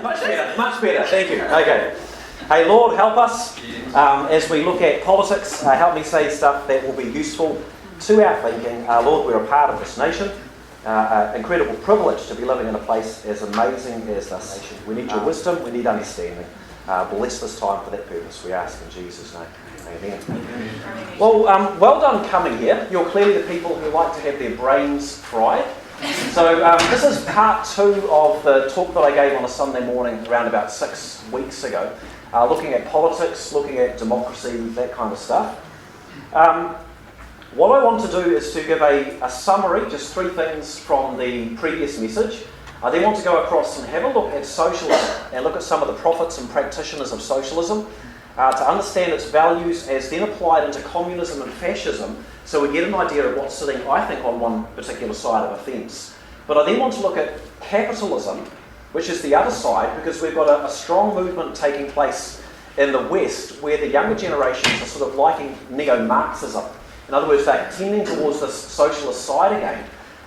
Much better, thank you. Okay. Hey, Lord, help us as we look at politics. Help me say stuff that will be useful to our thinking. Lord, we're a part of this nation. Incredible privilege to be living in a place as amazing as this nation. We need your wisdom, we need understanding. Bless this time for that purpose, we ask in Jesus' name. Amen. Well, well done coming here. You're clearly the people who like to have their brains fried. So this is part 2 of the talk that I gave on a Sunday morning around about 6 weeks ago, looking at politics, looking at democracy, that kind of stuff. What I want to do is to give a summary, just 3 things from the previous message. I then want to go across and have a look at socialism and look at some of the prophets and practitioners of socialism to understand its values as then applied into communism and fascism, so we get an idea of what's sitting, I think, on one particular side of a fence. But I then want to look at capitalism, which is the other side, because we've got a strong movement taking place in the West where the younger generations are sort of liking neo-Marxism. In other words, they're tending towards this socialist side again,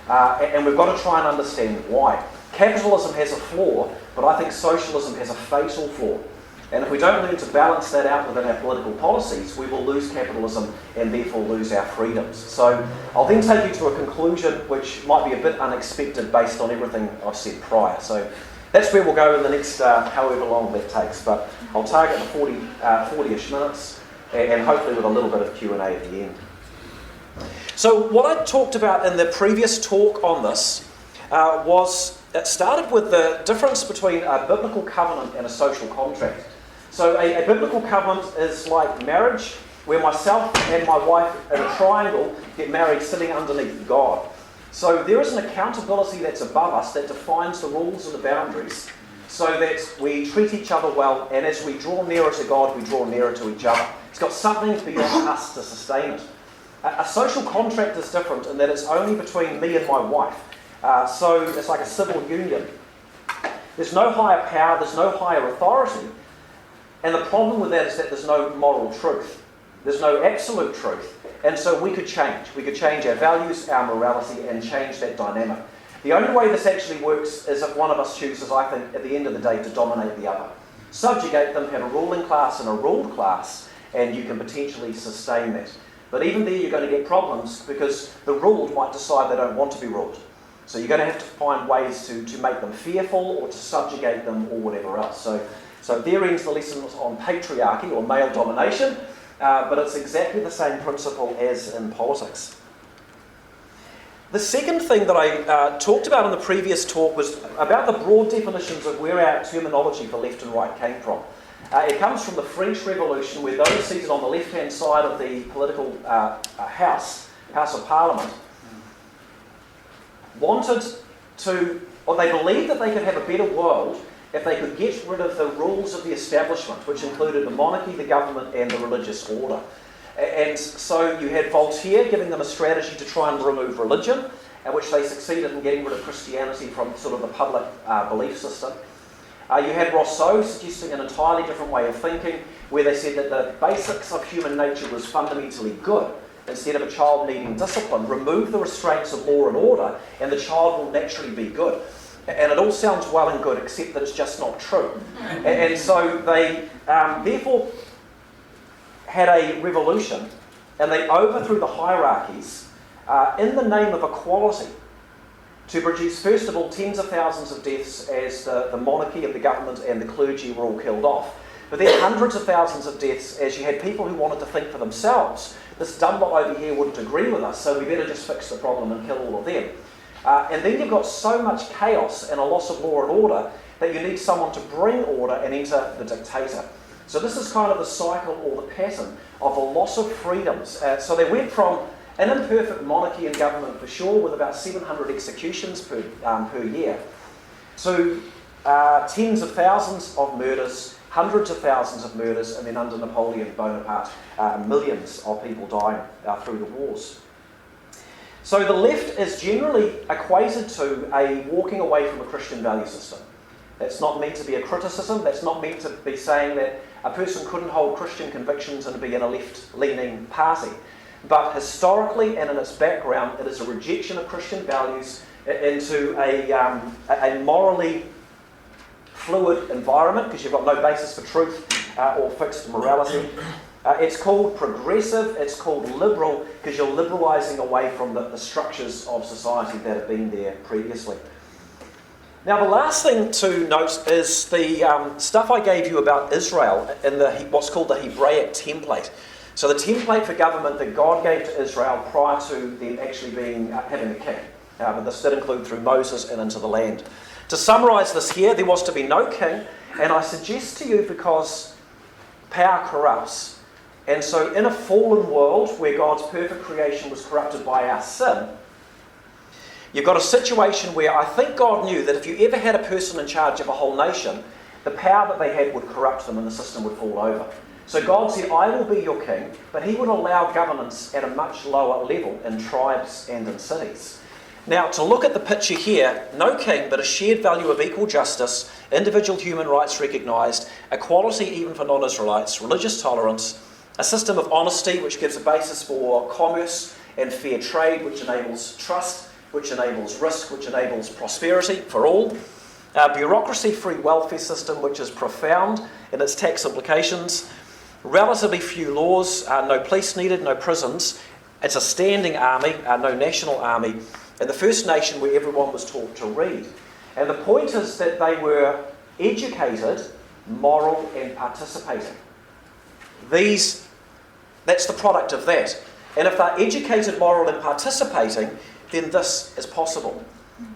and we've got to try and understand why. Capitalism has a flaw, but I think socialism has a fatal flaw. And if we don't learn to balance that out within our political policies, we will lose capitalism and therefore lose our freedoms. So I'll then take you to a conclusion which might be a bit unexpected based on everything I've said prior. So that's where we'll go in the next however long that takes. But I'll target the 40-ish minutes and hopefully with a little bit of Q&A at the end. So what I talked about in the previous talk on this it started with the difference between a biblical covenant and a social contract. So a biblical covenant is like marriage, where myself and my wife in a triangle get married sitting underneath God. So there is an accountability that's above us that defines the rules and the boundaries so that we treat each other well, and as we draw nearer to God, we draw nearer to each other. It's got something beyond us to sustain it. A social contract is different in that it's only between me and my wife. So it's like a civil union. There's no higher power, there's no higher authority. And the problem with that is that there's no moral truth. There's no absolute truth. And so we could change. We could change our values, our morality, and change that dynamic. The only way this actually works is if one of us chooses, I think, at the end of the day, to dominate the other. Subjugate them, have a ruling class and a ruled class, and you can potentially sustain that. But even there you're going to get problems because the ruled might decide they don't want to be ruled. So you're going to have to find ways to make them fearful or to subjugate them or whatever else. So there ends the lesson on patriarchy or male domination, but it's exactly the same principle as in politics. The second thing that I talked about in the previous talk was about the broad definitions of where our terminology for left and right came from. It comes from the French Revolution, where those seated on the left-hand side of the political House of Parliament, they believed that they could have a better world if they could get rid of the rules of the establishment, which included the monarchy, the government, and the religious order. And so you had Voltaire giving them a strategy to try and remove religion, at which they succeeded in getting rid of Christianity from sort of the public belief system. You had Rousseau suggesting an entirely different way of thinking, where they said that the basics of human nature was fundamentally good. Instead of a child needing discipline, remove the restraints of law and order, and the child will naturally be good. And it all sounds well and good, except that it's just not true. And so they therefore had a revolution, and they overthrew the hierarchies in the name of equality, to produce, first of all, tens of thousands of deaths as the monarchy and the government and the clergy were all killed off. But then hundreds of thousands of deaths as you had people who wanted to think for themselves. This dumb lot over here wouldn't agree with us, so we better just fix the problem and kill all of them. And then you've got so much chaos and a loss of law and order that you need someone to bring order and enter the dictator. So this is kind of the cycle or the pattern of a loss of freedoms. So they went from an imperfect monarchy and government for sure, with about 700 executions per year, to tens of thousands of murders, hundreds of thousands of murders, and then under Napoleon Bonaparte, millions of people dying through the wars. So the left is generally equated to a walking away from a Christian value system. That's not meant to be a criticism. That's not meant to be saying that a person couldn't hold Christian convictions and be in a left-leaning party. But historically and in its background, it is a rejection of Christian values into a morally fluid environment because you've got no basis for truth or fixed morality. It's called progressive, it's called liberal, because you're liberalising away from the structures of society that have been there previously. Now, the last thing to note is the stuff I gave you about Israel in what's called the Hebraic template. So the template for government that God gave to Israel prior to them actually having a king. But this did include through Moses and into the land. To summarise this here, there was to be no king, and I suggest to you because power corrupts. And so in a fallen world where God's perfect creation was corrupted by our sin, you've got a situation where I think God knew that if you ever had a person in charge of a whole nation, the power that they had would corrupt them and the system would fall over. So God said, I will be your king, but he would allow governance at a much lower level in tribes and in cities. Now, to look at the picture here, no king, but a shared value of equal justice, individual human rights recognised, equality even for non-Israelites, religious tolerance, a system of honesty which gives a basis for commerce and fair trade, which enables trust, which enables risk, which enables prosperity for all. A bureaucracy-free welfare system which is profound in its tax implications. Relatively few laws, no police needed, no prisons. It's a standing army, no national army. And the first nation where everyone was taught to read. And the point is that they were educated, moral and participating. That's the product of that. And if they're educated, moral and participating, then this is possible.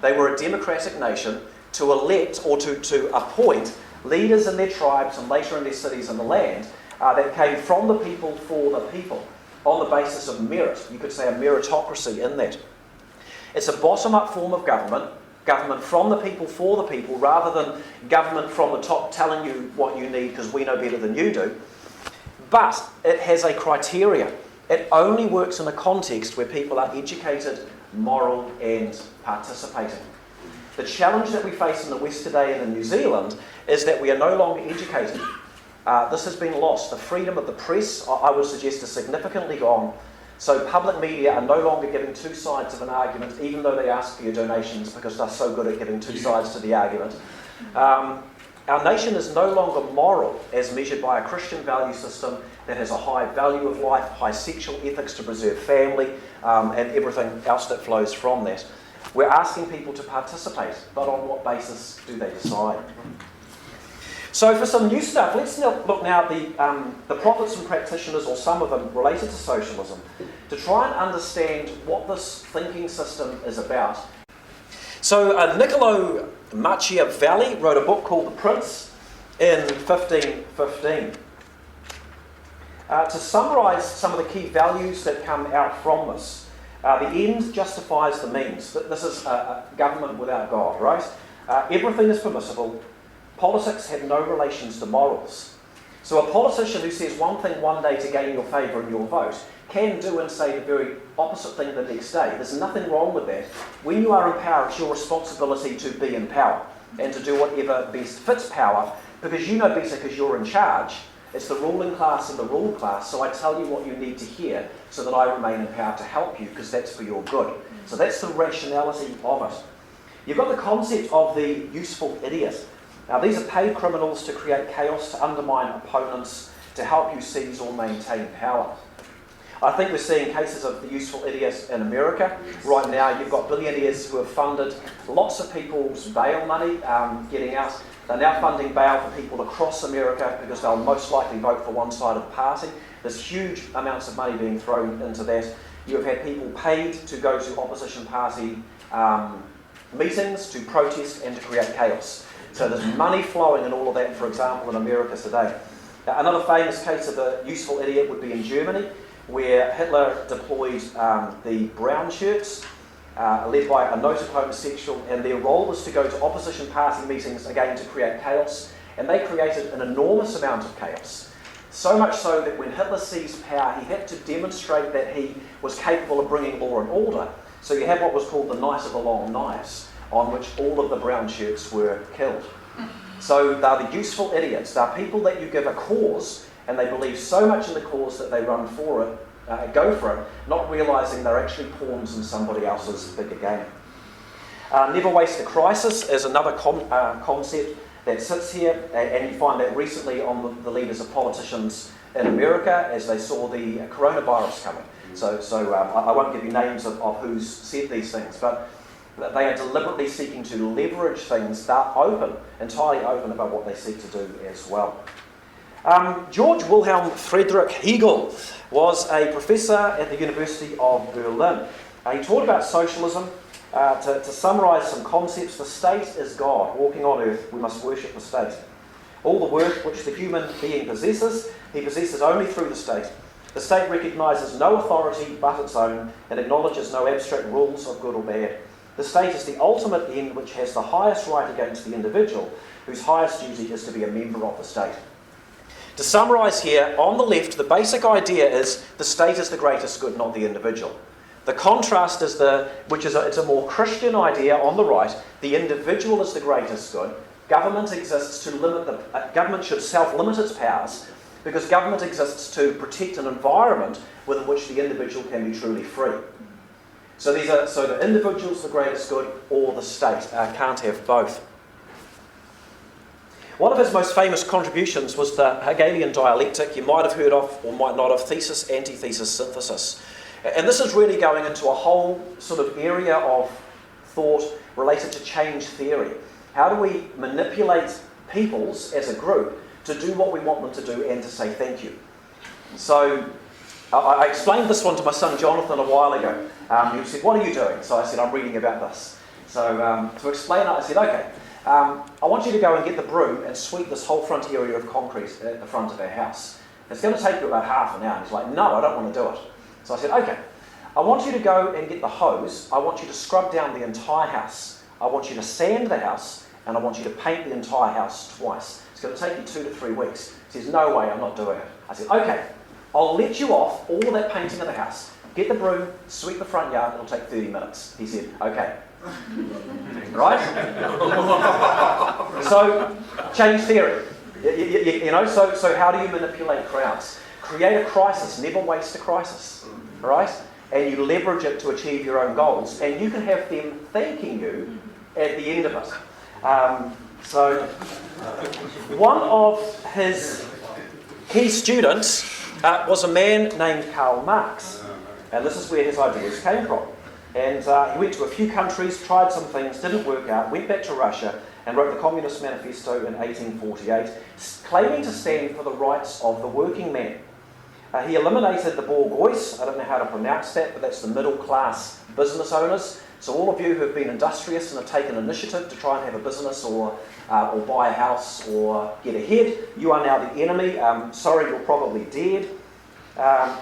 They were a democratic nation to elect or to appoint leaders in their tribes and later in their cities and the land that came from the people for the people on the basis of merit. You could say a meritocracy in that. It's a bottom-up form of government from the people for the people, rather than government from the top telling you what you need because we know better than you do. But it has a criteria. It only works in a context where people are educated, moral and participating. The challenge that we face in the West today and in New Zealand is that we are no longer educated. This has been lost. The freedom of the press, I would suggest, is significantly gone. So public media are no longer giving two sides of an argument, even though they ask for your donations because they're so good at giving two sides to the argument. Our nation is no longer moral as measured by a Christian value system that has a high value of life, high sexual ethics to preserve family, and everything else that flows from that. We're asking people to participate, but on what basis do they decide? So for some new stuff, let's look now at the prophets and practitioners, or some of them related to socialism, to try and understand what this thinking system is about. So Niccolo Machiavelli wrote a book called The Prince in 1515. To summarise some of the key values that come out from this, the end justifies the means. This is a government without God, right? Everything is permissible. Politics have no relations to morals. So a politician who says one thing one day to gain your favour and your vote can do and say the very opposite thing the next day. There's nothing wrong with that. When you are in power, it's your responsibility to be in power and to do whatever best fits power, because you know better because you're in charge. It's the ruling class and the ruled class, so I tell you what you need to hear so that I remain in power to help you, because that's for your good. So that's the rationality of it. You've got the concept of the useful idiot. Now, these are paid criminals to create chaos, to undermine opponents, to help you seize or maintain power. I think we're seeing cases of the useful idiot in America. Right now, you've got billionaires who have funded lots of people's bail money getting out. They're now funding bail for people across America because they'll most likely vote for one side of the party. There's huge amounts of money being thrown into that. You have had people paid to go to opposition party meetings, to protest and to create chaos. So there's money flowing in all of that, for example, in America today. Another famous case of the useful idiot would be in Germany, where Hitler deployed the brown shirts, led by a noted homosexual, and their role was to go to opposition party meetings, again to create chaos, and they created an enormous amount of chaos. So much so that when Hitler seized power, he had to demonstrate that he was capable of bringing law and order. So you have what was called the Night of the Long Knives, on which all of the brown shirts were killed. So they're the useful idiots. They're people that you give a cause, and they believe so much in the cause that they run for it, go for it, not realising they're actually pawns in somebody else's bigger game. Never waste a crisis is another concept. that sits here, and you find that recently on the leaders of politicians in America as they saw the coronavirus coming. So I won't give you names of who's said these things, but they are deliberately seeking to leverage things that are entirely open about what they seek to do as well. George Wilhelm Frederick Heagle was a professor at the University of Berlin. He taught about socialism. To summarise some concepts, the state is God. Walking on earth, we must worship the state. All the worth which the human being possesses, he possesses only through the state. The state recognises no authority but its own and acknowledges no abstract rules of good or bad. The state is the ultimate end which has the highest right against the individual, whose highest duty is to be a member of the state. To summarise here, on the left, the basic idea is the state is the greatest good, not the individual. The contrast is it's a more Christian idea on the right. The individual is the greatest good. Government exists to government should self-limit its powers because government exists to protect an environment within which the individual can be truly free. So the individual's the greatest good, or the state can't have both. One of his most famous contributions was the Hegelian dialectic. You might have heard of, or might not have, thesis, antithesis, synthesis. And this is really going into a whole sort of area of thought related to change theory. How do we manipulate peoples as a group to do what we want them to do and to say thank you? So I explained this one to my son Jonathan a while ago. He said, "What are you doing?" So I said, "I'm reading about this." So to explain it, I said, "Okay, I want you to go and get the broom and sweep this whole front area of concrete at the front of our house. It's going to take you about half an hour." And he's like, "No, I don't want to do it." So I said, "Okay, I want you to go and get the hose. I want you to scrub down the entire house. I want you to sand the house, and I want you to paint the entire house twice. It's going to take you 2 to 3 weeks." He says, "No way, I'm not doing it." I said, "Okay, I'll let you off all of that painting of the house. Get the broom, sweep the front yard, it'll take 30 minutes. He said, "Okay." Right? So, change theory. So how do you manipulate crowds? Create a crisis, never waste a crisis. Right? And you leverage it to achieve your own goals. And you can have them thanking you at the end of it. So, one of his key students was a man named Karl Marx. And this is where his ideas came from. And he went to a few countries, tried some things, didn't work out, went back to Russia and wrote the Communist Manifesto in 1848, claiming to stand for the rights of the working man. He eliminated the bourgeois. I don't know how to pronounce that, but that's the middle class business owners. So all of you who have been industrious and have taken initiative to try and have a business or buy a house or get ahead, you are now the enemy. Sorry, you're probably dead.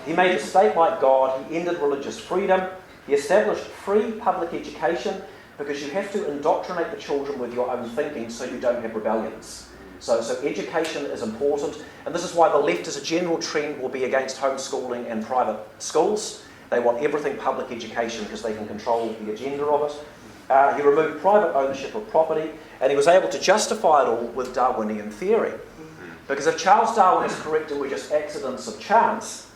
He made the state like God. He ended religious freedom. He established free public education because you have to indoctrinate the children with your own thinking so you don't have rebellions. So education is important, and this is why the left as a general trend will be against homeschooling and private schools. They want everything public education because they can control the agenda of it. He removed private ownership of property, and he was able to justify it all with Darwinian theory. Because if Charles Darwin is correct and we're just accidents of chance,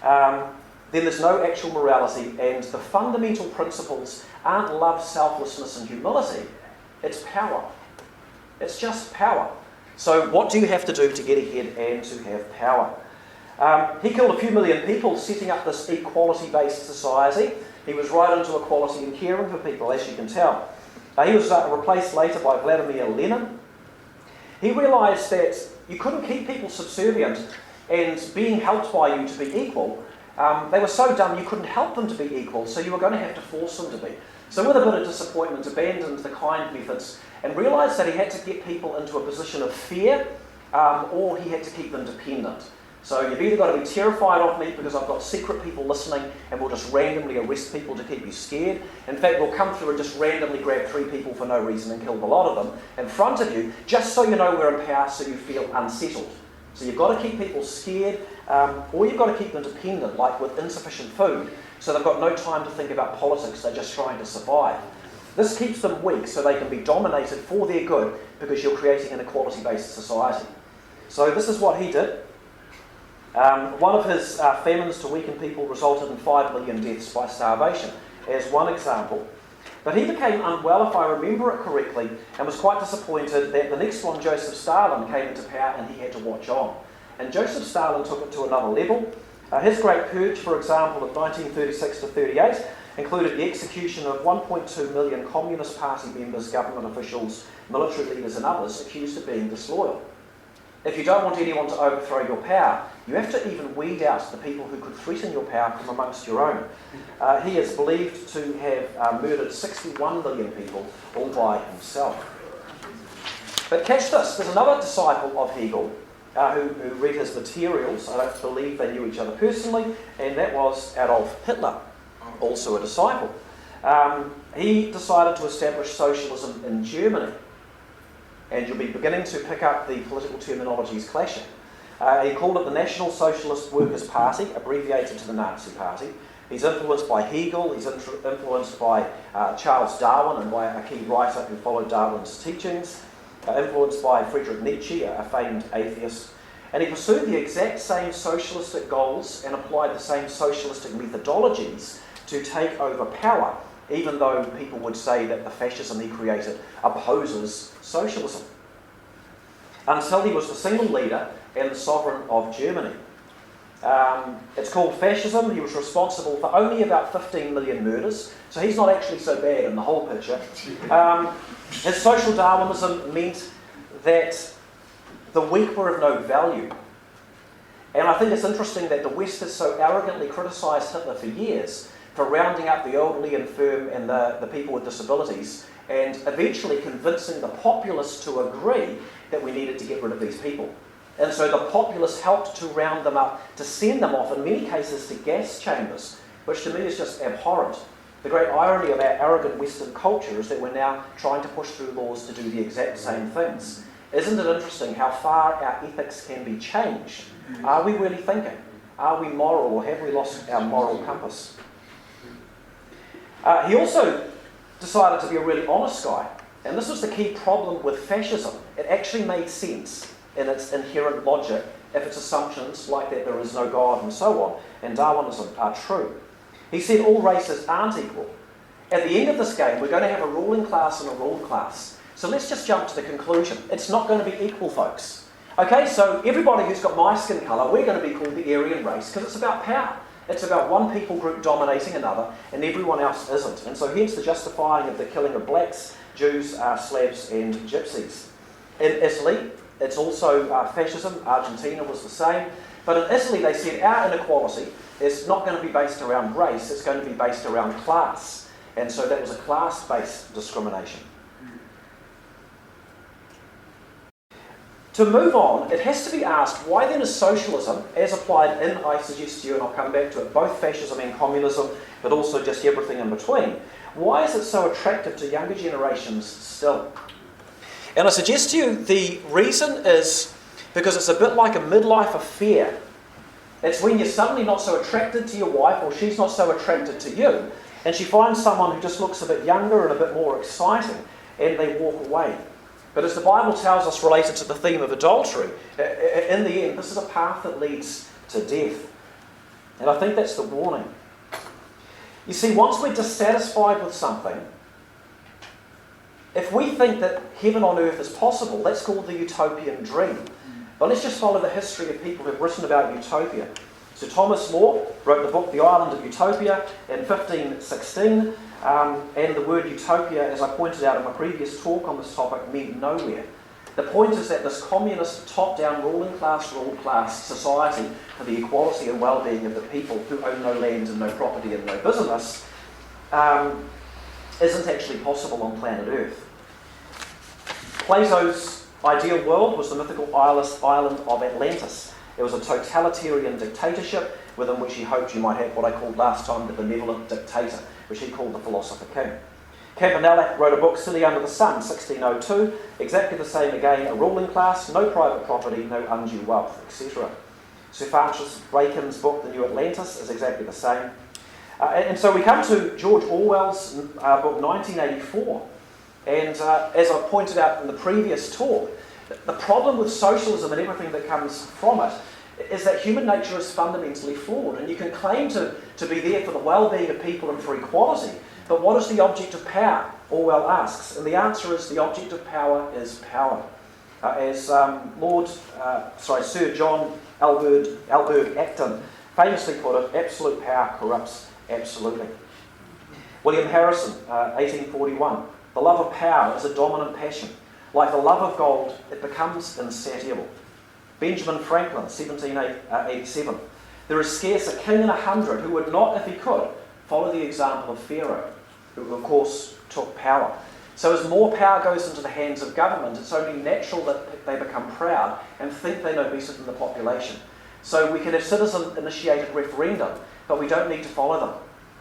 then there's no actual morality, and the fundamental principles aren't love, selflessness and humility, it's power. It's just power. So what do you have to do to get ahead and to have power? He killed a few million people setting up this equality-based society. He was right into equality and caring for people, as you can tell. He was replaced later by Vladimir Lenin. He realised that you couldn't keep people subservient and being helped by you to be equal. They were so dumb you couldn't help them to be equal, so you were going to have to force them to be. So with a bit of disappointment, abandoned the kind methods and realised that he had to get people into a position of fear or he had to keep them dependent. So you've either got to be terrified of me because I've got secret people listening and we'll just randomly arrest people to keep you scared. In fact, we'll come through and just randomly grab 3 people for no reason and kill the lot of them in front of you, just so you know we're in power so you feel unsettled. So you've got to keep people scared, or you've got to keep them dependent, like with insufficient food, so they've got no time to think about politics, they're just trying to survive. This keeps them weak so they can be dominated for their good because you're creating an equality-based society. So this is what he did. One of his famines to weaken people resulted in 5 million deaths by starvation, as one example. But he became unwell, if I remember it correctly, and was quite disappointed that the next one, Joseph Stalin, came into power and he had to watch on. And Joseph Stalin took it to another level. His Great Purge, for example, of 1936 to 38, included the execution of 1.2 million Communist Party members, government officials, military leaders and others accused of being disloyal. If you don't want anyone to overthrow your power, you have to even weed out the people who could threaten your power from amongst your own. He is believed to have murdered 61 million people all by himself. But catch this, there's another disciple of Hegel who read his materials. I don't believe they knew each other personally, and that was Adolf Hitler, also a disciple. He decided to establish socialism in Germany. And you'll be beginning to pick up the political terminologies clashing. He called it the National Socialist Workers' Party, abbreviated to the Nazi Party. He's influenced by Hegel, he's influenced by Charles Darwin and by a key writer who followed Darwin's teachings, influenced by Frederick Nietzsche, a famed atheist. And he pursued the exact same socialistic goals and applied the same socialistic methodologies to take over power, even though people would say that the fascism he created opposes socialism. Until he was the single leader and the sovereign of Germany. It's called fascism. He was responsible for only about 15 million murders, so he's not actually so bad in the whole picture. His social Darwinism meant that the weak were of no value. And I think it's interesting that the West has so arrogantly criticised Hitler for years for rounding up the elderly, infirm and the people with disabilities and eventually convincing the populace to agree that we needed to get rid of these people. And so the populace helped to round them up, to send them off, in many cases, to gas chambers, which to me is just abhorrent. The great irony of our arrogant Western culture is that we're now trying to push through laws to do the exact same things. Isn't it interesting how far our ethics can be changed? Are we really thinking? Are we moral, or have we lost our moral compass? He also decided to be a really honest guy. And this was the key problem with fascism. It actually made sense in its inherent logic if its assumptions, like that there is no God and so on, and Darwinism are true. He said all races aren't equal. At the end of this game, we're going to have a ruling class and a ruled class. So let's just jump to the conclusion. It's not going to be equal, folks. Okay, so everybody who's got my skin colour, we're going to be called the Aryan race because it's about power. It's about one people group dominating another and everyone else isn't. And so hence the justifying of the killing of blacks, Jews, Slavs and Gypsies. In Italy, it's also fascism. Argentina was the same. But in Italy, they said our inequality is not going to be based around race, it's going to be based around class. And so that was a class-based discrimination. To move on, it has to be asked, why then is socialism, as applied in, I suggest to you, and I'll come back to it, both fascism and communism, but also just everything in between, why is it so attractive to younger generations still? And I suggest to you the reason is because it's a bit like a midlife affair. It's when you're suddenly not so attracted to your wife, or she's not so attracted to you, and she finds someone who just looks a bit younger and a bit more exciting, and they walk away. But as the Bible tells us, related to the theme of adultery, in the end, this is a path that leads to death. And I think that's the warning. You see, once we're dissatisfied with something, if we think that heaven on earth is possible, that's called the utopian dream. But let's just follow the history of people who've written about utopia. So Thomas More wrote the book The Island of Utopia in 1516. And the word utopia, as I pointed out in my previous talk on this topic, meant nowhere. The point is that this communist, top-down, ruling class, ruled class society for the equality and well-being of the people who own no land and no property and no business isn't actually possible on planet Earth. Plato's ideal world was the mythical island of Atlantis. It was a totalitarian dictatorship within which he hoped you might have what I called last time the benevolent dictator, which he called the philosopher king. Campanella wrote a book, City Under the Sun, 1602, exactly the same again, a ruling class, no private property, no undue wealth, etc. Sir Francis Bacon's book, The New Atlantis, is exactly the same. And so we come to George Orwell's book, 1984. And as I pointed out in the previous talk, the problem with socialism and everything that comes from it is that human nature is fundamentally flawed, and you can claim to be there for the well-being of people and for equality, But what is the object of power? Orwell asks. And the answer is the object of power is power. As Sir John Alberg Acton famously put it, absolute power corrupts absolutely. William Harrison, 1841, the love of power is a dominant passion. Like the love of gold, it becomes insatiable. Benjamin Franklin, 1787, there is scarce a king in 100 who would not, if he could, follow the example of Pharaoh, who of course took power. So as more power goes into the hands of government, it's only natural that they become proud and think they know better than the population. So we can have citizen-initiated referendum, but we don't need to follow them.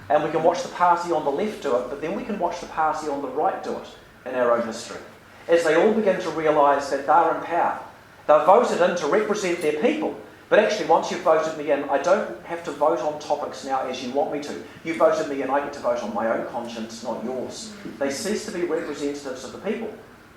And we can watch the party on the left do it, but then we can watch the party on the right do it in our own history. As they all begin to realise that they're in power. They're voted in to represent their people, but actually once you've voted me in, I don't have to vote on topics now as you want me to. You voted me in, I get to vote on my own conscience, not yours. They cease to be representatives of the people,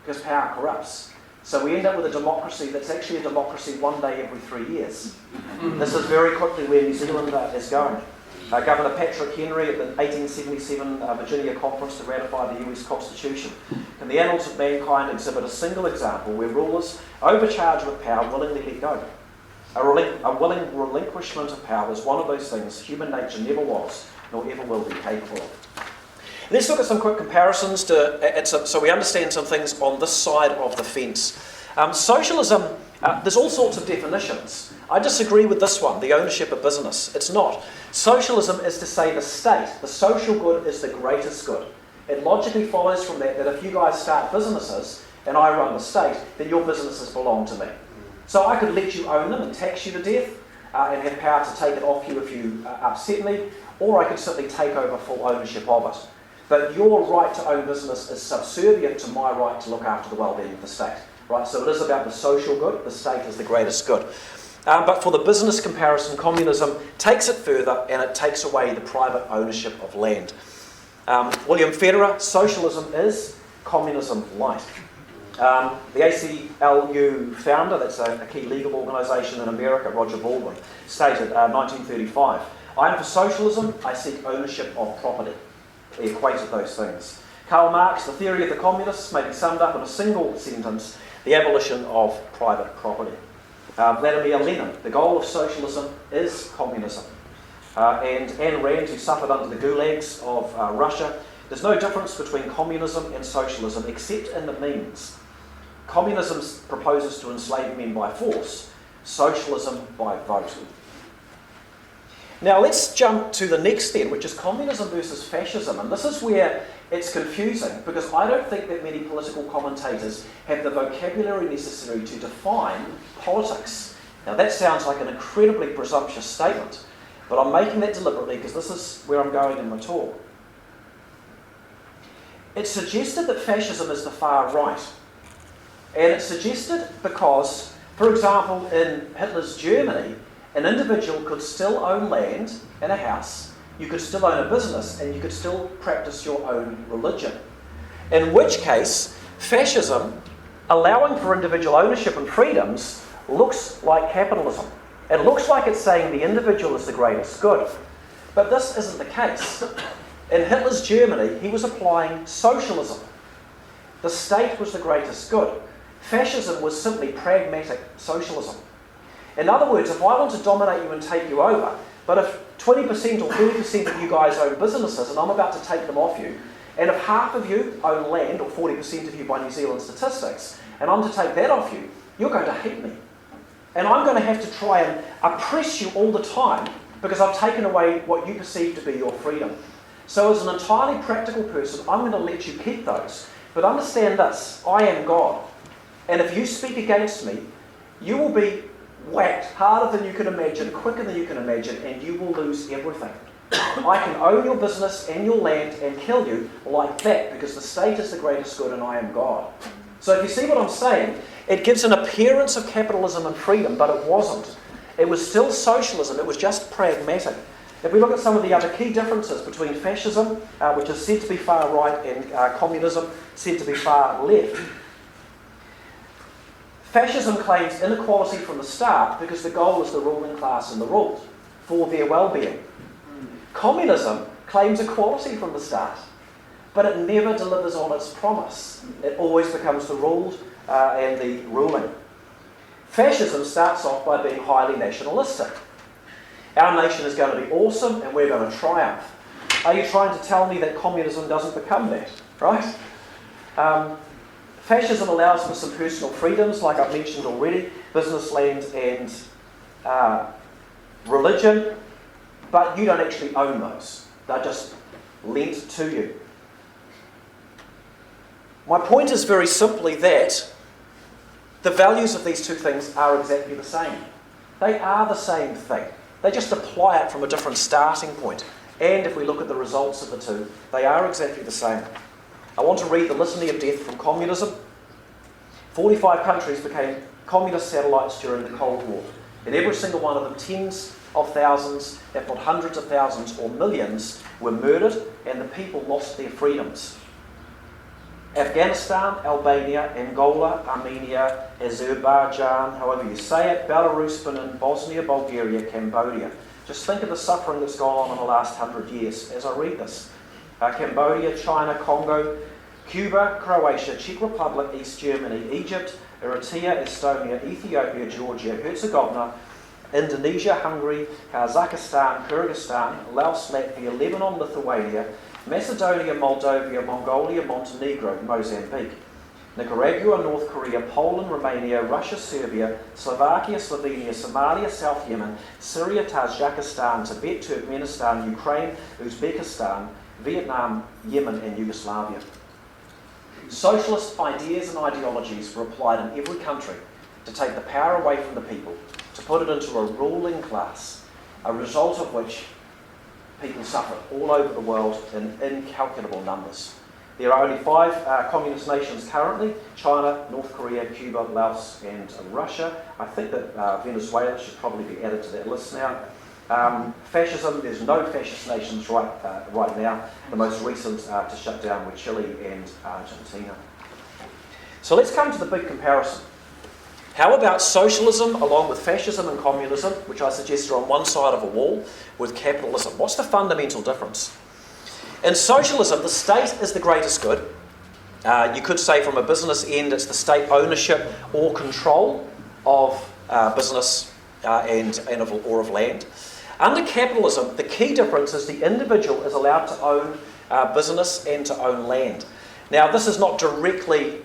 because power corrupts. So we end up with a democracy that's actually a democracy one day every 3 years. This is very quickly where New Zealand is going. Governor Patrick Henry at the 1877 Virginia Conference to ratify the US Constitution. Can the annals of mankind exhibit a single example where rulers, overcharged with power, willingly let go? A willing relinquishment of power is one of those things human nature never was, nor ever will be capable of. Let's look at some quick comparisons so we understand some things on this side of the fence. Socialism, there's all sorts of definitions. I disagree with this one, the ownership of business. It's not. Socialism is to say the state, the social good, is the greatest good. It logically follows from that if you guys start businesses and I run the state, then your businesses belong to me. So I could let you own them and tax you to death and have power to take it off you if you upset me, or I could simply take over full ownership of it. But your right to own business is subservient to my right to look after the well-being of the state. Right? So it is about the social good, the state is the greatest good. But for the business comparison, communism takes it further and it takes away the private ownership of land. William Federer, socialism is communism light. The ACLU founder, that's a key legal organisation in America, Roger Baldwin, stated 1935, I am for socialism, I seek ownership of property. He equated those things. Karl Marx, the theory of the communists, may be summed up in a single sentence, the abolition of private property. Vladimir Lenin, the goal of socialism is communism. And Ayn Rand, who suffered under the gulags of Russia, there's no difference between communism and socialism except in the means. Communism proposes to enslave men by force, socialism by vote. Now let's jump to the next then, which is communism versus fascism. And this is where it's confusing, because I don't think that many political commentators have the vocabulary necessary to define politics. Now that sounds like an incredibly presumptuous statement, but I'm making that deliberately because this is where I'm going in my talk. It's suggested that fascism is the far right. And it's suggested because, for example, in Hitler's Germany, an individual could still own land and a house, you could still own a business, and you could still practice your own religion. In which case, fascism, allowing for individual ownership and freedoms, looks like capitalism. It looks like it's saying the individual is the greatest good. But this isn't the case. In Hitler's Germany, he was applying socialism. The state was the greatest good. Fascism was simply pragmatic socialism. In other words, if I want to dominate you and take you over, but if 20% or 30% of you guys own businesses and I'm about to take them off you, and if half of you own land, or 40% of you by New Zealand statistics, and I'm to take that off you, you're going to hate me. And I'm going to have to try and oppress you all the time because I've taken away what you perceive to be your freedom. So as an entirely practical person, I'm going to let you keep those. But understand this, I am God. And if you speak against me, you will be whacked harder than you can imagine, quicker than you can imagine, and you will lose everything. I can own your business and your land and kill you like that because the state is the greatest good and I am God. So if you see what I'm saying, it gives an appearance of capitalism and freedom, but it wasn't. It was still socialism, it was just pragmatic. If we look at some of the other key differences between fascism, which is said to be far right, and communism, said to be far left. Fascism claims inequality from the start because the goal is the ruling class and the ruled for their well-being. Communism claims equality from the start. but it never delivers on its promise. It always becomes the ruled and the ruling. Fascism starts off by being highly nationalistic. Our nation is going to be awesome and we're going to triumph. Are you trying to tell me that communism doesn't become that, right? Fascism allows for some personal freedoms, like I've mentioned already, business, land and religion, but you don't actually own those. They're just lent to you. My point is very simply that the values of these two things are exactly the same. They are the same thing. They just apply it from a different starting point. And if we look at the results of the two, they are exactly the same. I want to read the litany of death from communism. 45 countries became communist satellites during the Cold War. In every single one of them, tens of thousands, if not hundreds of thousands or millions, were murdered and the people lost their freedoms. Afghanistan, Albania, Angola, Armenia, Azerbaijan, however you say it, Belarus, Benin, Bosnia, Bulgaria, Cambodia. Just think of the suffering that's gone on in the last 100 years as I read this. Cambodia, China, Congo, Cuba, Croatia, Czech Republic, East Germany, Egypt, Eritrea, Estonia, Ethiopia, Georgia, Herzegovina, Indonesia, Hungary, Kazakhstan, Kyrgyzstan, Laos, Latvia, Lebanon, Lithuania, Macedonia, Moldova, Mongolia, Montenegro, Mozambique, Nicaragua, North Korea, Poland, Romania, Russia, Serbia, Slovakia, Slovenia, Somalia, South Yemen, Syria, Tajikistan, Tibet, Turkmenistan, Ukraine, Uzbekistan, Vietnam, Yemen and Yugoslavia. Socialist ideas and ideologies were applied in every country to take the power away from the people, to put it into a ruling class, a result of which people suffered all over the world in incalculable numbers. There are only 5 communist nations currently: China, North Korea, Cuba, Laos and Russia. I think that Venezuela should probably be added to that list now. Fascism, there's no fascist nations right now. The most recent to shut down were Chile and Argentina. So let's come to the big comparison. How about socialism along with fascism and communism, which I suggest are on one side of a wall, with capitalism? What's the fundamental difference? In socialism, the state is the greatest good. You could say from a business end, it's the state ownership or control of business or of land. Under capitalism, the key difference is the individual is allowed to own business and to own land. Now, this is not directly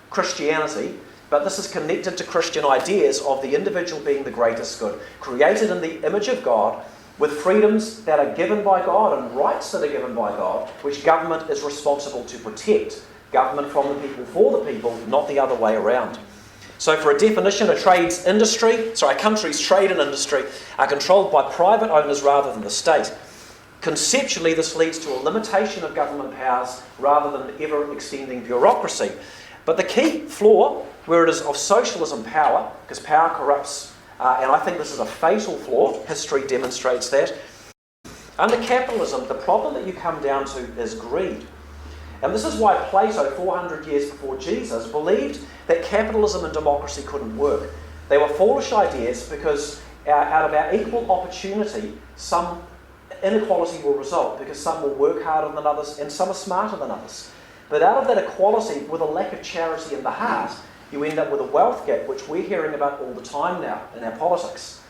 Christianity, but this is connected to Christian ideas of the individual being the greatest good, created in the image of God, with freedoms that are given by God and rights that are given by God, which government is responsible to protect. Government from the people for the people, not the other way around. So for a definition, a country's trade and industry are controlled by private owners rather than the state. Conceptually, this leads to a limitation of government powers rather than ever extending bureaucracy. But the key flaw, where it is of socialism power, because power corrupts, and I think this is a fatal flaw, history demonstrates that. Under capitalism, the problem that you come down to is greed. And this is why Plato, 400 years before Jesus, believed that capitalism and democracy couldn't work. They were foolish ideas because out of our equal opportunity, some inequality will result because some will work harder than others and some are smarter than others. But out of that equality, with a lack of charity in the heart, you end up with a wealth gap, which we're hearing about all the time now in our politics,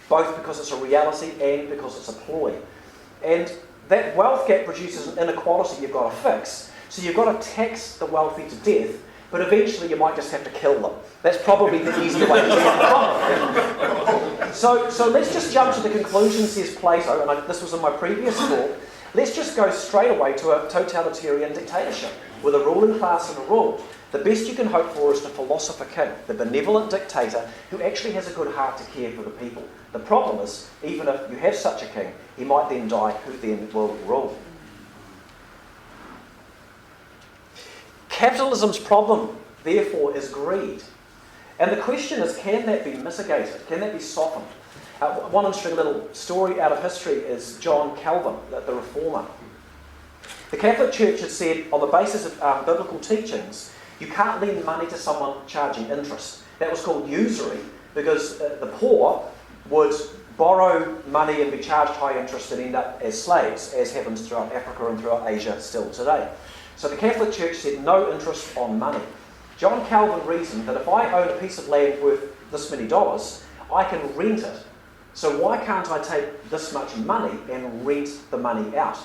both because it's a reality and because it's a ploy. And that wealth gap produces an inequality you've got to fix. So you've got to tax the wealthy to death, but eventually you might just have to kill them. That's probably the easier way to do it. So let's just jump to the conclusion, says Plato, and this was in my previous talk. Let's just go straight away to a totalitarian dictatorship with a ruling class and a rule. The best you can hope for is the philosopher king, the benevolent dictator who actually has a good heart to care for the people. The problem is, even if you have such a king, he might then die, who then will rule? Capitalism's problem, therefore, is greed. And the question is, can that be mitigated? Can that be softened? One interesting little story out of history is John Calvin, the reformer. The Catholic Church had said, on the basis of biblical teachings, you can't lend money to someone charging interest. That was called usury, because the poor would borrow money and be charged high interest and end up as slaves, as happens throughout Africa and throughout Asia still today. So the Catholic Church said no interest on money. John Calvin reasoned that if I own a piece of land worth this many dollars, I can rent it. So why can't I take this much money and rent the money out?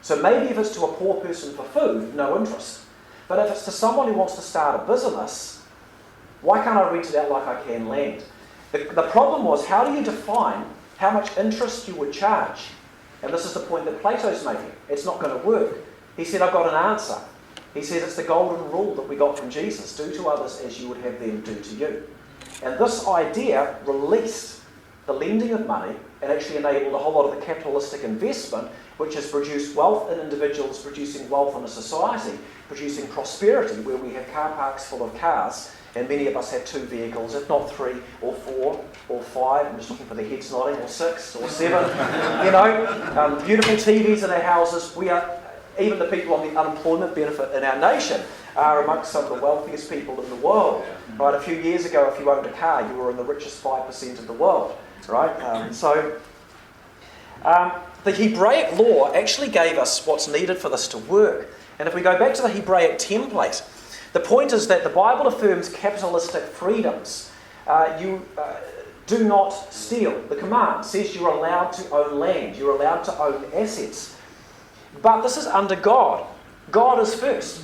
So maybe if it's to a poor person for food, no interest. But if it's to someone who wants to start a business, why can't I rent it out like I can land? The problem was, how do you define how much interest you would charge? And this is the point that Plato's making. It's not going to work. He said, I've got an answer. He says it's the golden rule that we got from Jesus. Do to others as you would have them do to you. And this idea released the lending of money and actually enabled a whole lot of the capitalistic investment, which has produced wealth in individuals, producing wealth in a society, producing prosperity, where we have car parks full of cars, and many of us have 2 vehicles, if not 3 or 4 or 5. I'm just looking for the heads nodding, or 6 or 7. Beautiful TVs in our houses. We are, even the people on the unemployment benefit in our nation are amongst some of the wealthiest people in the world. Right? A few years ago, if you owned a car, you were in the richest 5% of the world. Right? The Hebraic law actually gave us what's needed for this to work. And if we go back to the Hebraic template, the point is that the Bible affirms capitalistic freedoms. You do not steal. The command says you're allowed to own land. You're allowed to own assets. But this is under God. God is first.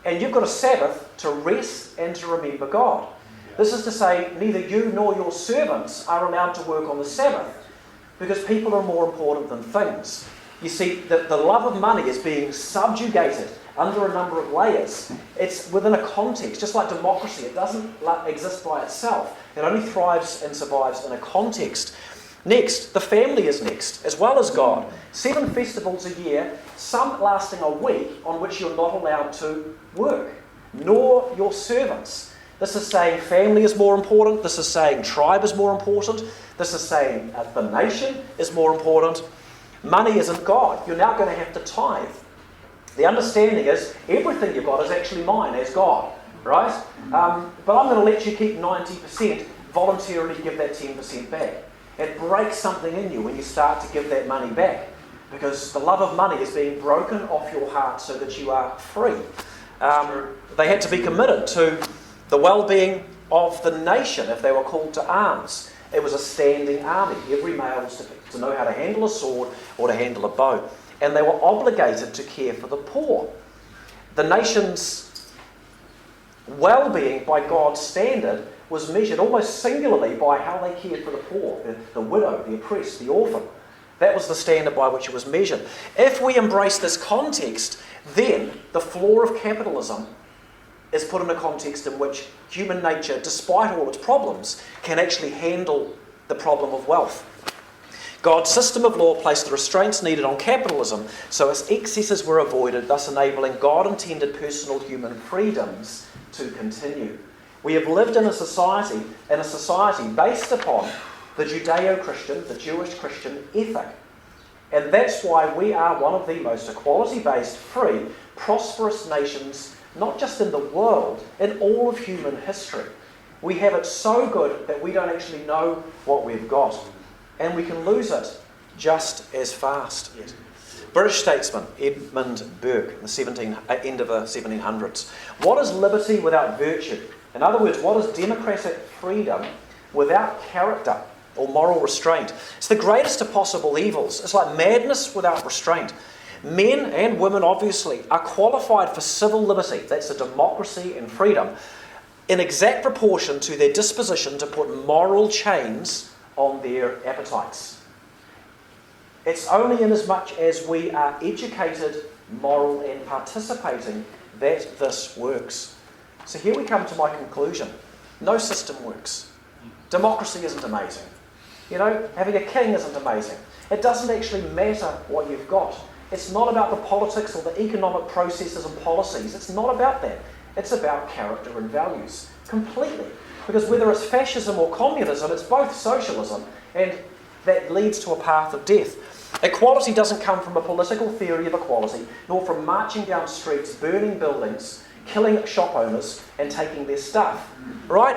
And you've got a Sabbath to rest and to remember God. This is to say, neither you nor your servants are allowed to work on the Sabbath, because people are more important than things. You see, the love of money is being subjugated under a number of layers. It's within a context, just like democracy. It doesn't exist by itself. It only thrives and survives in a context. Next, the family is next, as well as God. 7 festivals a year, some lasting a week, on which you're not allowed to work, nor your servants. This is saying family is more important. This is saying tribe is more important. This is saying the nation is more important. Money isn't God. You're now going to have to tithe. The understanding is everything you've got is actually mine as God, right? But I'm going to let you keep 90%, voluntarily give that 10% back. It breaks something in you when you start to give that money back, because the love of money is being broken off your heart so that you are free. They had to be committed to the well-being of the nation if they were called to arms. It was a standing army. Every male was to know how to handle a sword or to handle a bow. And they were obligated to care for the poor. The nation's well-being by God's standard was measured almost singularly by how they cared for the poor, the widow, the oppressed, the orphan. That was the standard by which it was measured. If we embrace this context, then the flaw of capitalism is put in a context in which human nature, despite all its problems, can actually handle the problem of wealth. God's system of law placed the restraints needed on capitalism so its excesses were avoided, thus enabling God-intended personal human freedoms to continue. We have lived in a society based upon the Judeo-Christian, the Jewish Christian ethic. And that's why we are one of the most equality-based, free, prosperous nations, not just in the world, in all of human history. We have it so good that we don't actually know what we've got. And we can lose it just as fast. British statesman Edmund Burke, end of the 1700s. What is liberty without virtue? In other words, what is democratic freedom without character or moral restraint? It's the greatest of possible evils. It's like madness without restraint. Men and women, obviously, are qualified for civil liberty. That's a democracy and freedom, in exact proportion to their disposition to put moral chains on their appetites. It's only in as much as we are educated, moral and participating that this works. So here we come to my conclusion. No system works. Democracy isn't amazing. Having a king isn't amazing. It doesn't actually matter what you've got. It's not about the politics or the economic processes and policies. It's not about that. It's about character and values, completely. Because whether it's fascism or communism, it's both socialism, and that leads to a path of death. Equality doesn't come from a political theory of equality, nor from marching down streets, burning buildings, killing shop owners, and taking their stuff. Right?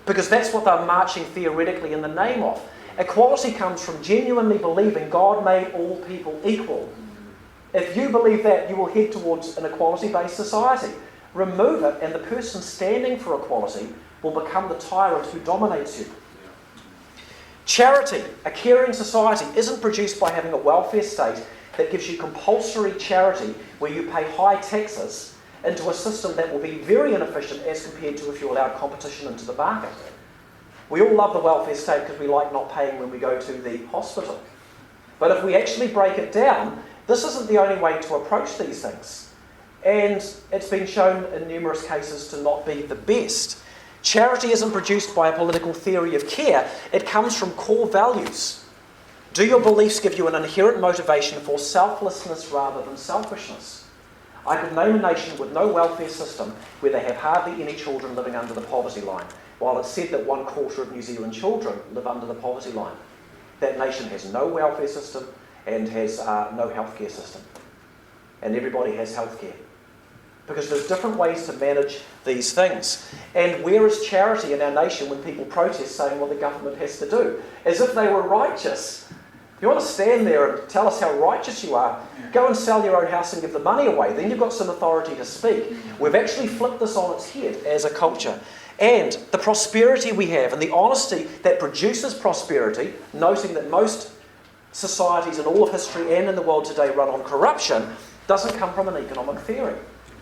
Because that's what they're marching theoretically in the name of. Equality comes from genuinely believing God made all people equal. If you believe that, you will head towards an equality-based society. Remove it, and the person standing for equality will become the tyrant who dominates you. Charity, a caring society, isn't produced by having a welfare state that gives you compulsory charity where you pay high taxes into a system that will be very inefficient as compared to if you allowed competition into the market. We all love the welfare state because we like not paying when we go to the hospital. But if we actually break it down, this isn't the only way to approach these things. And it's been shown in numerous cases to not be the best. Charity isn't produced by a political theory of care. It comes from core values. Do your beliefs give you an inherent motivation for selflessness rather than selfishness? I could name a nation with no welfare system where they have hardly any children living under the poverty line, while it's said that 1/4 of New Zealand children live under the poverty line. That nation has no welfare system and has no healthcare system. And everybody has healthcare. Because there's different ways to manage these things. And where is charity in our nation when people protest saying what the government has to do? As if they were righteous. If you want to stand there and tell us how righteous you are, go and sell your own house and give the money away. Then you've got some authority to speak. We've actually flipped this on its head as a culture. And the prosperity we have and the honesty that produces prosperity, noting that most societies in all of history and in the world today run on corruption, doesn't come from an economic theory.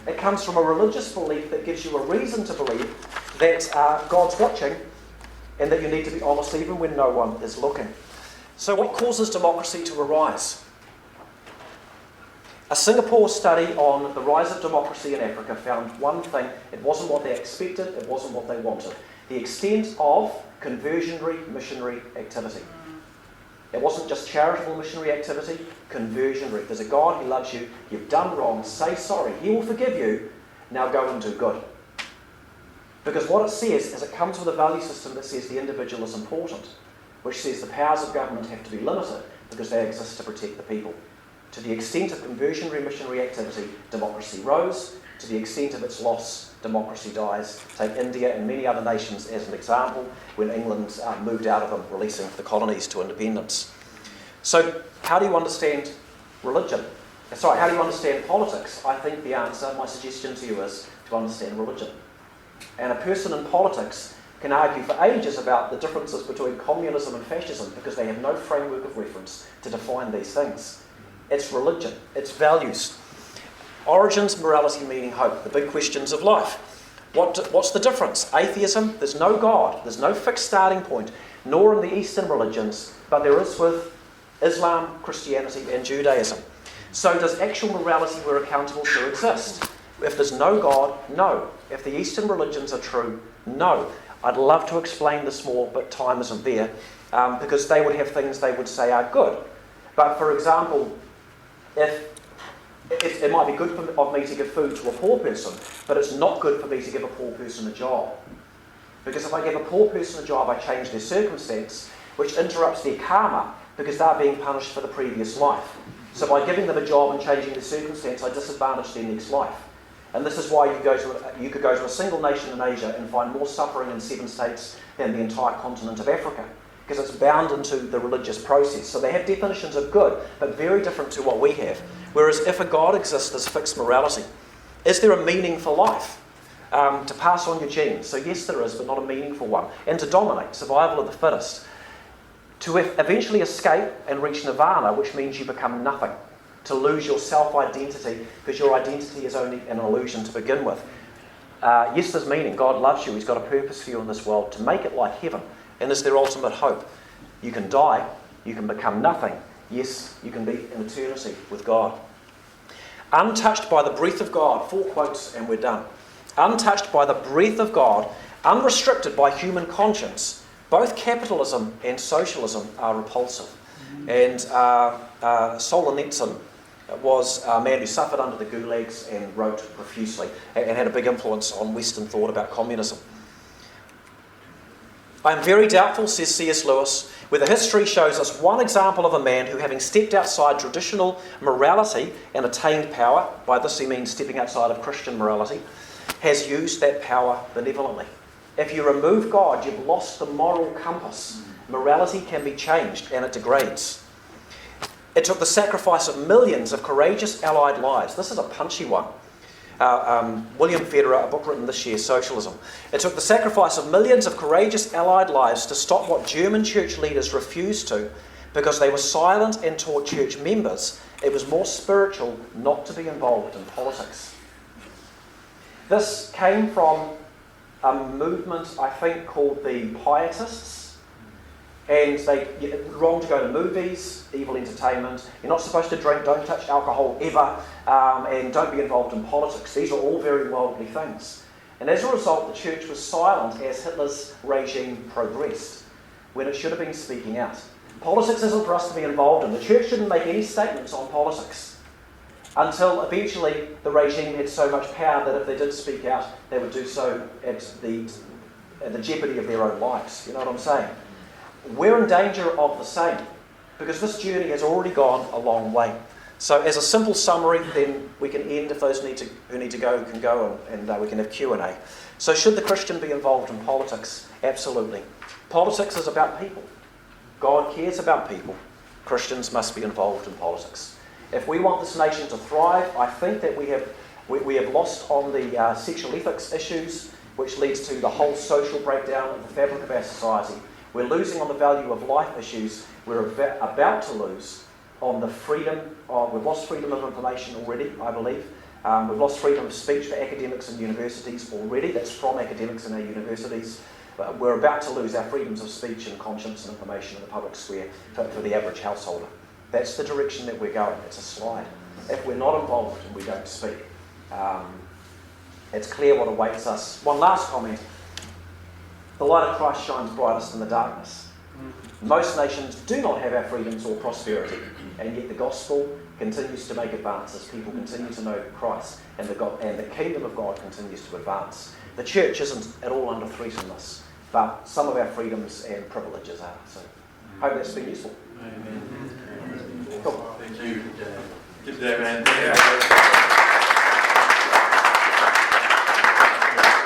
It comes from a religious belief that gives you a reason to believe that God's watching and that you need to be honest even when no one is looking. So what causes democracy to arise? A Singapore study on the rise of democracy in Africa found one thing: it wasn't what they expected, it wasn't what they wanted. The extent of conversionary missionary activity. It wasn't just charitable missionary activity, conversionary. There's a God who loves you, you've done wrong, say sorry, He will forgive you, now go and do good. Because what it says is it comes with a value system that says the individual is important, which says the powers of government have to be limited because they exist to protect the people. To the extent of conversionary missionary activity, democracy rose. To the extent of its loss, democracy dies. Take India and many other nations as an example, when England moved out of them, releasing the colonies to independence. So how do you understand religion? How do you understand politics? I think the answer, my suggestion to you, is to understand religion. And a person in politics can argue for ages about the differences between communism and fascism because they have no framework of reference to define these things. It's religion, it's values. Origins, morality, meaning, hope, the big questions of life. What's the difference? Atheism, there's no God, there's no fixed starting point, nor in the Eastern religions, but there is with Islam, Christianity and Judaism. So does actual morality we're accountable to exist? If there's no God, no. If the Eastern religions are true, no. I'd love to explain this more, but time isn't there, because they would have things they would say are good. But for example, it might be good of me to give food to a poor person, but it's not good for me to give a poor person a job. Because if I give a poor person a job, I change their circumstance, which interrupts their karma, because they're being punished for the previous life. So by giving them a job and changing their circumstance, I disadvantage their next life. And this is why you could go to a single nation in Asia and find more suffering in 7 states than the entire continent of Africa, because it's bound into the religious process. So they have definitions of good, but very different to what we have. Whereas if a God exists, there's fixed morality. Is there a meaning for life? To pass on your genes. So yes, there is, but not a meaningful one. And to dominate, survival of the fittest. To eventually escape and reach nirvana, which means you become nothing. To lose your self-identity, because your identity is only an illusion to begin with. Yes, there's meaning. God loves you. He's got a purpose for you in this world to make it like heaven. And is their ultimate hope. You can die, you can become nothing. Yes, you can be in eternity with God. Untouched by the breath of God, 4 quotes and we're done. Untouched by the breath of God, unrestricted by human conscience, both capitalism and socialism are repulsive. And Solzhenitsyn was a man who suffered under the gulags and wrote profusely and had a big influence on Western thought about communism. I am very doubtful, says C.S. Lewis, whether history shows us one example of a man who, having stepped outside traditional morality and attained power, by this he means stepping outside of Christian morality, has used that power benevolently. If you remove God, you've lost the moral compass. Morality can be changed, and it degrades. It took the sacrifice of millions of courageous Allied lives. This is a punchy one. William Federer, a book written this year, Socialism. It took the sacrifice of millions of courageous Allied lives to stop what German church leaders refused to, because they were silent and taught church members it was more spiritual not to be involved in politics. This came from a movement, I think, called the Pietists. And it's wrong to go to movies, evil entertainment. You're not supposed to drink, don't touch alcohol ever, and don't be involved in politics. These are all very worldly things. And as a result, the church was silent as Hitler's regime progressed, when it should have been speaking out. Politics isn't for us to be involved in. The church shouldn't make any statements on politics until eventually the regime had so much power that if they did speak out, they would do so at the jeopardy of their own lives. You know what I'm saying? We're in danger of the same, because this journey has already gone a long way. So as a simple summary, then we can end, if those who need to go can go, and we can have Q&A. So should the Christian be involved in politics? Absolutely. Politics is about people. God cares about people. Christians must be involved in politics. If we want this nation to thrive, I think that we have lost on the sexual ethics issues, which leads to the whole social breakdown of the fabric of our society. We're losing on the value of life issues. We're about to lose on the freedom of... We've lost freedom of information already, I believe. We've lost freedom of speech for academics and universities already. That's from academics in our universities. But we're about to lose our freedoms of speech and conscience and information in the public sphere for the average householder. That's the direction that we're going. It's a slide. If we're not involved and we don't speak, it's clear what awaits us. One last comment. The light of Christ shines brightest in the darkness. Most nations do not have our freedoms or prosperity, and yet the gospel continues to make advances. People continue to know Christ, and the kingdom of God continues to advance. The church isn't at all under threat in this, but some of our freedoms and privileges are. So I hope that's been useful. Amen. Cool. Thank you. Give that man.